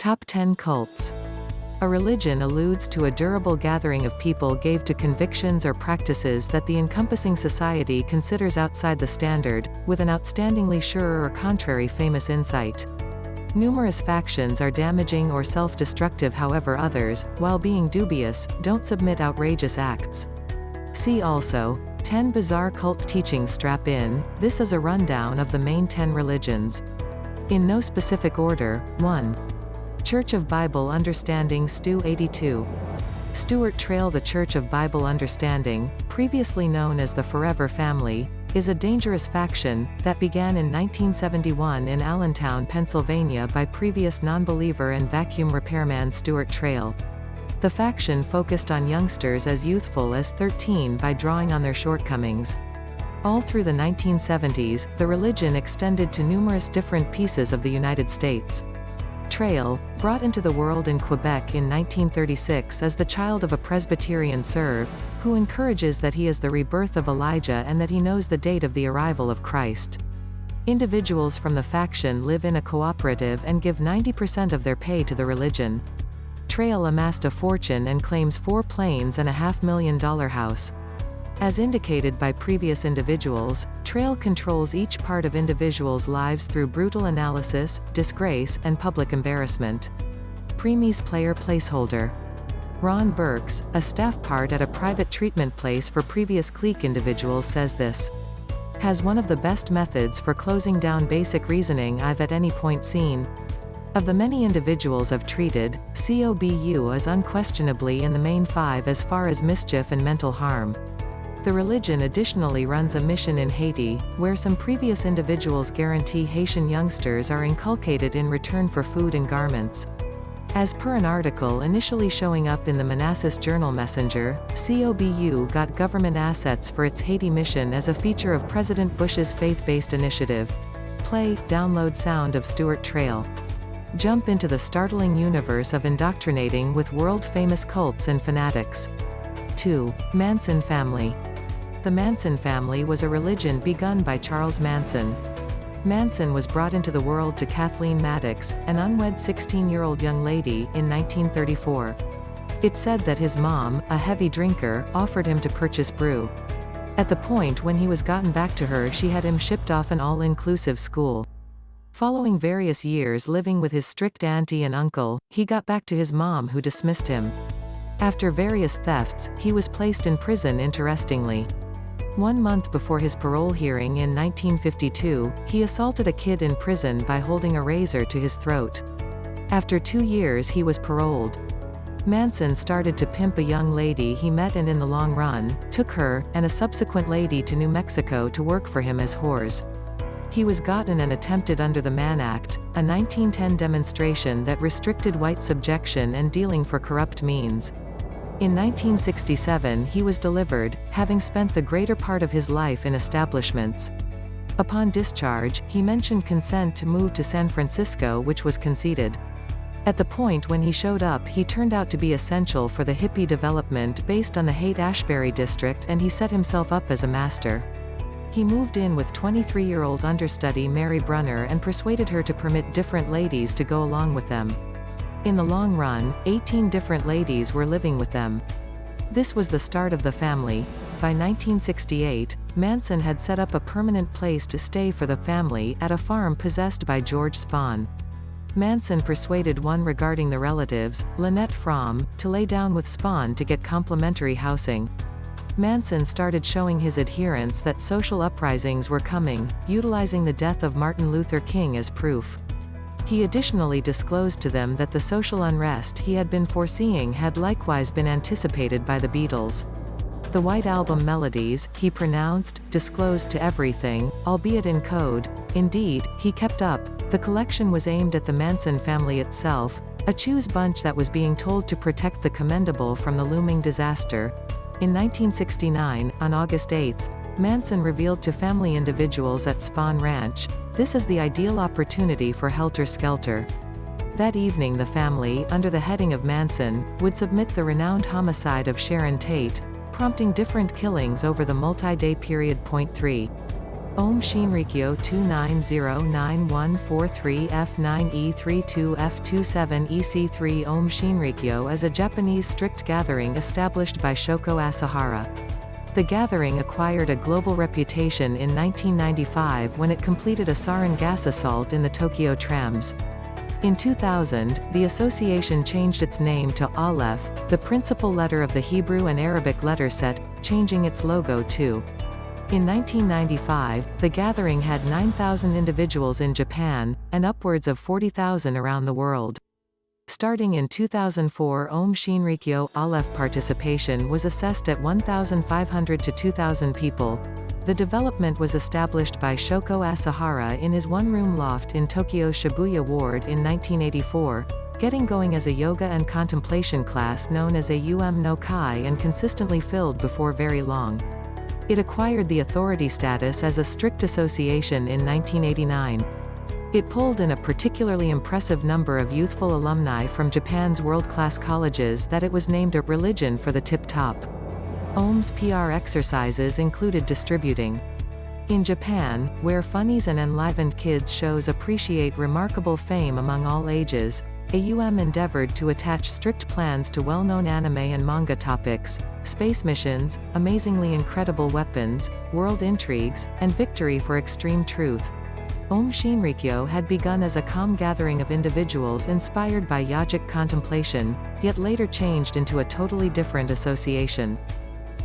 Top 10 cults. A religion alludes to a durable gathering of people gave to convictions or practices that the encompassing society considers outside the standard, with an outstandingly sure or contrary famous insight. Numerous factions are damaging or self-destructive, however others, while being dubious, don't submit outrageous acts. See also, 10 bizarre cult teachings. Strap in, this is a rundown of the main 10 religions. In no specific order. 1. Church of Bible Understanding. Stu 82. Stuart Trail. The Church of Bible Understanding, previously known as the Forever Family, is a dangerous faction that began in 1971 in Allentown, Pennsylvania by previous non-believer and vacuum repairman Stuart Trail. The faction focused on youngsters as youthful as 13 by drawing on their shortcomings. All through the 1970s, the religion extended to numerous different pieces of the United States. Trail, brought into the world in Quebec in 1936 as the child of a Presbyterian serve, who encourages that he is the rebirth of Elijah and that he knows the date of the arrival of Christ. Individuals from the faction live in a cooperative and give 90% of their pay to the religion. Trail amassed a fortune and claims 4 planes and a $500,000 house. As indicated by previous individuals, Trail controls each part of individuals' lives through brutal analysis, disgrace, and public embarrassment. Premies player placeholder. Ron Burks, a staff part at a private treatment place for previous clique individuals, says this has one of the best methods for closing down basic reasoning I've at any point seen. Of the many individuals I've treated, COBU is unquestionably in the main 5 as far as mischief and mental harm. The religion additionally runs a mission in Haiti, where some previous individuals guarantee Haitian youngsters are inculcated in return for food and garments. As per an article initially showing up in the Manassas Journal-Messenger, COBU got government assets for its Haiti mission as a feature of President Bush's faith-based initiative. Play, download sound of Stuart Trail. Jump into the startling universe of indoctrinating with world-famous cults and fanatics. 2. Manson family. The Manson family was a religion begun by Charles Manson. Manson was brought into the world to Kathleen Maddox, an unwed 16-year-old young lady, in 1934. It's said that his mom, a heavy drinker, offered him to purchase brew. At the point when he was gotten back to her, she had him shipped off an all-inclusive school. Following various years living with his strict auntie and uncle, he got back to his mom, who dismissed him. After various thefts, he was placed in prison. Interestingly, 1 month before his parole hearing in 1952, he assaulted a kid in prison by holding a razor to his throat. After 2 years he was paroled. Manson started to pimp a young lady he met and in the long run, took her, and a subsequent lady to New Mexico to work for him as whores. He was gotten and attempted under the Mann Act, a 1910 demonstration that restricted white subjection and dealing for corrupt means. In 1967 he was delivered, having spent the greater part of his life in establishments. Upon discharge, he mentioned consent to move to San Francisco, which was conceded. At the point when he showed up, he turned out to be essential for the hippie development based on the Haight-Ashbury district, and he set himself up as a master. He moved in with 23-year-old understudy Mary Brunner and persuaded her to permit different ladies to go along with them. In the long run, 18 different ladies were living with them. This was the start of the family. By 1968, Manson had set up a permanent place to stay for the family at a farm possessed by George Spahn. Manson persuaded one regarding the relatives, Lynette Fromm, to lay down with Spahn to get complimentary housing. Manson started showing his adherents that social uprisings were coming, utilizing the death of Martin Luther King as proof. He additionally disclosed to them that the social unrest he had been foreseeing had likewise been anticipated by the Beatles. The White Album melodies, he pronounced, disclosed to everything, albeit in code. Indeed, he kept up. The collection was aimed at the Manson family itself, a choose bunch that was being told to protect the commendable from the looming disaster. In 1969, on August 8, Manson revealed to family individuals at Spahn Ranch, "This is the ideal opportunity for helter-skelter." That evening the family, under the heading of Manson, would submit the renowned homicide of Sharon Tate, prompting different killings over the multi-day period. 3. Om Shinrikyo 2909143F9E32F27EC3 Om Shinrikyo is a Japanese strict gathering established by Shoko Asahara. The gathering acquired a global reputation in 1995 when it completed a sarin gas assault in the Tokyo trams. In 2000, the association changed its name to Aleph, the principal letter of the Hebrew and Arabic letter set, changing its logo too. In 1995, the gathering had 9,000 individuals in Japan, and upwards of 40,000 around the world. Starting in 2004, Om Shinrikyo Aleph participation was assessed at 1,500 to 2,000 people. The development was established by Shoko Asahara in his one-room loft in Tokyo's Shibuya ward in 1984, getting going as a yoga and contemplation class known as a no Kai and consistently filled before very long. It acquired the authority status as a strict association in 1989. It pulled in a particularly impressive number of youthful alumni from Japan's world-class colleges that it was named a religion for the tip-top. Om's PR exercises included distributing. In Japan, where funnies and enlivened kids shows appreciate remarkable fame among all ages, AUM endeavored to attach strict plans to well-known anime and manga topics, space missions, amazingly incredible weapons, world intrigues, and victory for extreme truth. Om Shinrikyo had begun as a calm gathering of individuals inspired by yogic contemplation, yet later changed into a totally different association.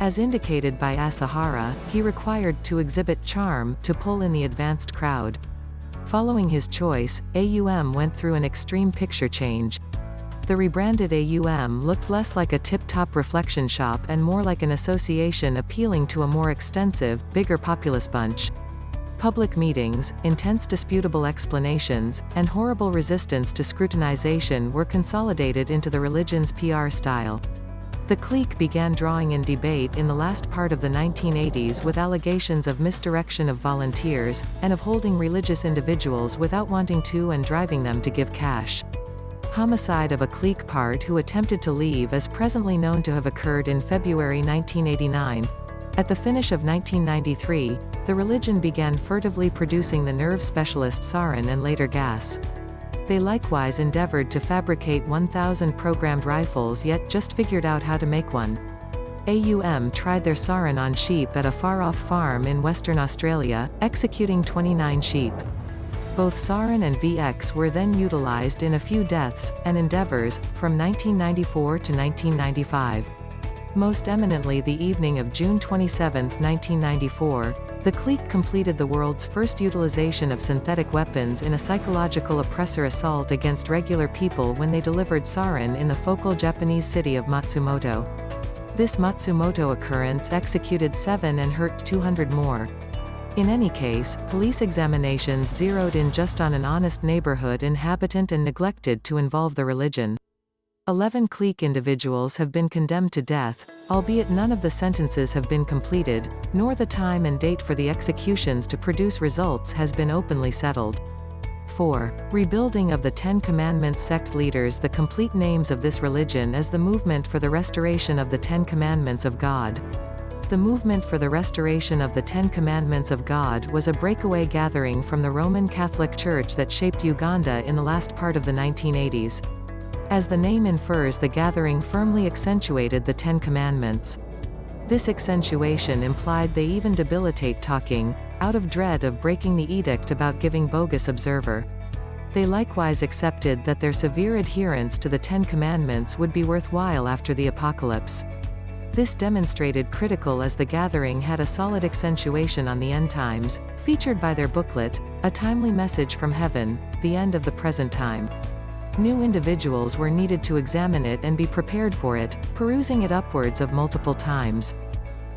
As indicated by Asahara, he required to exhibit charm to pull in the advanced crowd. Following his choice, AUM went through an extreme picture change. The rebranded AUM looked less like a tip-top reflection shop and more like an association appealing to a more extensive, bigger populace bunch. Public meetings, intense disputable explanations, and horrible resistance to scrutinization were consolidated into the religion's PR style. The clique began drawing in debate in the last part of the 1980s with allegations of misdirection of volunteers, and of holding religious individuals without wanting to and driving them to give cash. Homicide of a clique part who attempted to leave is presently known to have occurred in February 1989. At the finish of 1993, the religion began furtively producing the nerve specialist sarin and later gas. They likewise endeavored to fabricate 1,000 programmed rifles yet just figured out how to make one. AUM tried their sarin on sheep at a far-off farm in Western Australia, executing 29 sheep. Both sarin and VX were then utilized in a few deaths and endeavors, from 1994 to 1995. Most eminently the evening of June 27, 1994, the clique completed the world's first utilization of synthetic weapons in a psychological oppressor assault against regular people when they delivered sarin in the focal Japanese city of Matsumoto. This Matsumoto occurrence executed 7 and hurt 200 more. In any case, police examinations zeroed in just on an honest neighborhood inhabitant and neglected to involve the religion. 11 clique individuals have been condemned to death, albeit none of the sentences have been completed, nor the time and date for the executions to produce results has been openly settled. 4. Rebuilding of the Ten Commandments sect leaders. The complete names of this religion is the Movement for the Restoration of the Ten Commandments of God. The Movement for the Restoration of the Ten Commandments of God was a breakaway gathering from the Roman Catholic Church that shaped Uganda in the last part of the 1980s. As the name infers, the gathering firmly accentuated the Ten Commandments. This accentuation implied they even debilitate talking, out of dread of breaking the edict about giving bogus observer. They likewise accepted that their severe adherence to the Ten Commandments would be worthwhile after the apocalypse. This demonstrated critical as the gathering had a solid accentuation on the end times, featured by their booklet, A Timely Message from Heaven, The End of the Present Time. New individuals were needed to examine it and be prepared for it, perusing it upwards of multiple times.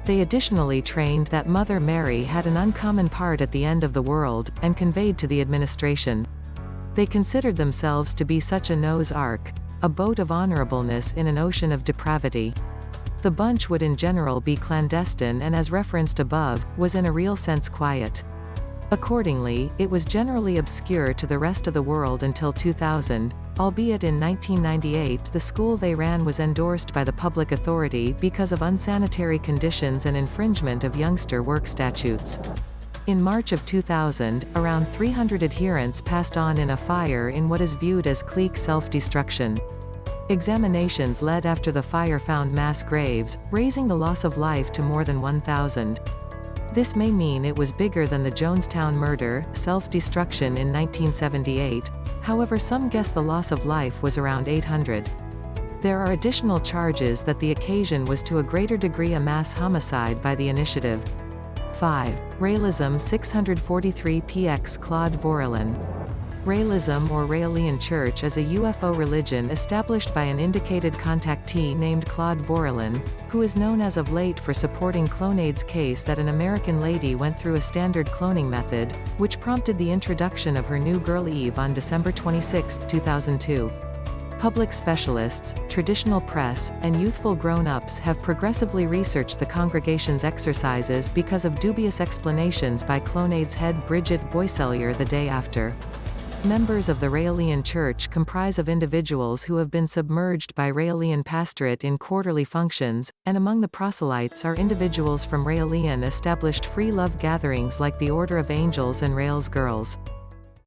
They additionally trained that Mother Mary had an uncommon part at the end of the world, and conveyed to the administration. They considered themselves to be such a Noah's Ark, a boat of honorableness in an ocean of depravity. The bunch would in general be clandestine and, as referenced above, was in a real sense quiet. Accordingly, it was generally obscure to the rest of the world until 2000, albeit in 1998 the school they ran was endorsed by the public authority because of unsanitary conditions and infringement of youngster work statutes. In March of 2000, around 300 adherents passed on in a fire in what is viewed as clique self-destruction. Examinations led after the fire found mass graves, raising the loss of life to more than 1,000. This may mean it was bigger than the Jonestown murder, self-destruction in 1978, however some guess the loss of life was around 800. There are additional charges that the occasion was to a greater degree a mass homicide by the initiative. 5. Raëlism 643 px Claude Vorilhon. Raëlism or Raëlian Church is a UFO religion established by an indicated contactee named Claude Vorilhon, who is known as of late for supporting Clonade's case that an American lady went through a standard cloning method, which prompted the introduction of her new girl Eve on December 26, 2002. Public specialists, traditional press, and youthful grown-ups have progressively researched the congregation's exercises because of dubious explanations by Clonade's head Bridget Boisselier the day after. Members of the Raëlian Church comprise of individuals who have been submerged by Raëlian pastorate in quarterly functions, and among the proselytes are individuals from Raëlian established free love gatherings like the Order of Angels and Raëls Girls.